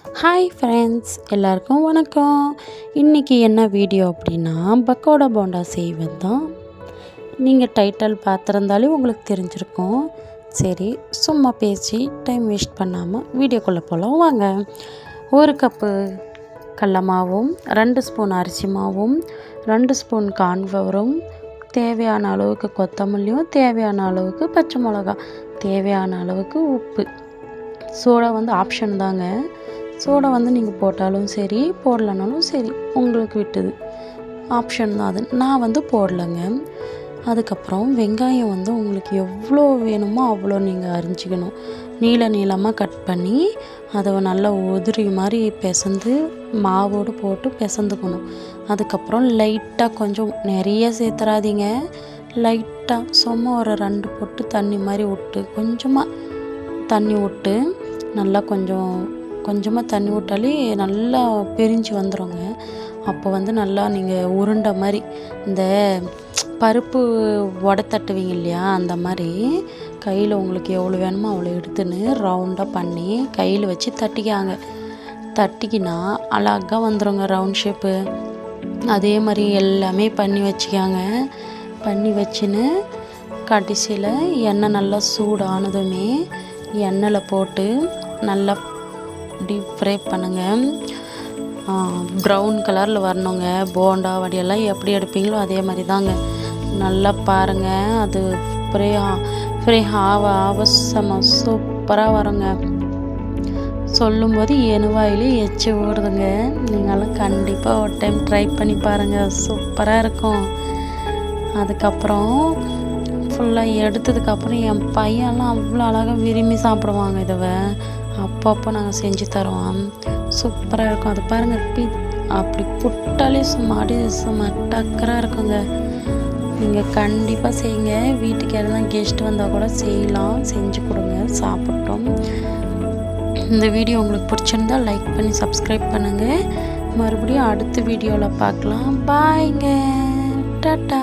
Hi friends, எல்லாருக்கும் வணக்கம். இன்றைக்கி என்ன வீடியோ அப்படின்னா பக்கோடா போண்டா செய்வது தான். நீங்கள் டைட்டில் பார்த்துருந்தாலே உங்களுக்கு தெரிஞ்சிருக்கும். சரி, சும்மா பேசி டைம் வேஸ்ட் பண்ணாமல் வீடியோக்குள்ளே போகலாம் வாங்க. 1 கப்பு கடல மாவும் 2 ஸ்பூன் அரிசி மாவும் 2 ஸ்பூன் கார்ன்ஃப்ளவரும் தேவையான அளவுக்கு கொத்தமல்லியும் தேவையான அளவுக்கு பச்சை மிளகா தேவையான அளவுக்கு உப்பு. சோடா ஆப்ஷன் தாங்க. சோடா நீங்கள் போட்டாலும் சரி போடலனாலும் சரி, உங்களுக்கு விட்டது, ஆப்ஷன் தான் அது. நான் போடலைங்க. அதுக்கப்புறம் வெங்காயம் உங்களுக்கு எவ்வளோ வேணுமோ அவ்வளோ நீங்கள் அரிஞ்சிக்கணும். நீளமாக கட் பண்ணி அதை நல்லா உதிரி மாதிரி பிசைந்து மாவோடு போட்டு பிசைந்துக்கணும். அதுக்கப்புறம் லைட்டாக, கொஞ்சம் நிறைய சேர்த்துறாதீங்க, லைட்டாக சும்மா ஒரு 2 பொட்டு தண்ணி மாதிரி விட்டு, கொஞ்சமாக தண்ணி விட்டு நல்லா கொஞ்சமாக தண்ணி விட்டாலே நல்லா பிரிஞ்சு வந்துடுங்க. அப்போ நல்லா நீங்கள் உருண்டை மாதிரி, இந்த பருப்பு வடை தட்டுவீங்க இல்லையா, அந்த மாதிரி கையில் உங்களுக்கு எவ்வளோ வேணுமோ அவ்வளோ எடுத்துன்னு ரவுண்டாக பண்ணி கையில் வச்சு தட்டிக்கினா அழகாக வந்துடுங்க ரவுண்ட் ஷேப்பு. அதே மாதிரி எல்லாமே பண்ணி வச்சுக்காங்க. பண்ணி வச்சுன்னு கடைசியில் எண்ணெய் நல்லா சூடானதுமே எண்ணெயில் போட்டு நல்லா டீப் ஃப்ரை பண்ணுங்கள். ப்ரௌன் கலரில் வரணுங்க. போண்டா வடையெல்லாம் எப்படி எடுப்பீங்களோ அதே மாதிரி தாங்க. நல்லா பாருங்கள், அது ஃப்ரை ஆவ சூப்பராக வருங்க. சொல்லும்போது எனுவாயிலே எச்சு ஓடுதுங்க. நீங்களாம் கண்டிப்பாக ஒரு டைம் ட்ரை பண்ணி பாருங்கள், சூப்பராக இருக்கும். அதுக்கப்புறம் ஃபுல்லாக எடுத்ததுக்கப்புறம் என் பையன்லாம் அவ்வளோ அழகாக விரும்பி சாப்பிடுவாங்க. இதை அப்பப்போ நாங்கள் செஞ்சு தருவோம், சூப்பராக இருக்கும். அது பாருங்கள், அப்படி புட்டாலே சும்மா டக்கராக இருக்குங்க. நீங்கள் கண்டிப்பாக செய்யுங்க. வீட்டுக்கு யாரும் கெஸ்ட் வந்தால் கூட செய்யலாம், செஞ்சு கொடுங்க, சாப்பிட்டோம். இந்த வீடியோ உங்களுக்கு பிடிச்சிருந்தால் லைக் பண்ணி சப்ஸ்கிரைப் பண்ணுங்கள். மறுபடியும் அடுத்த வீடியோவில் பார்க்கலாம். பாய்ங்க, டாட்டா.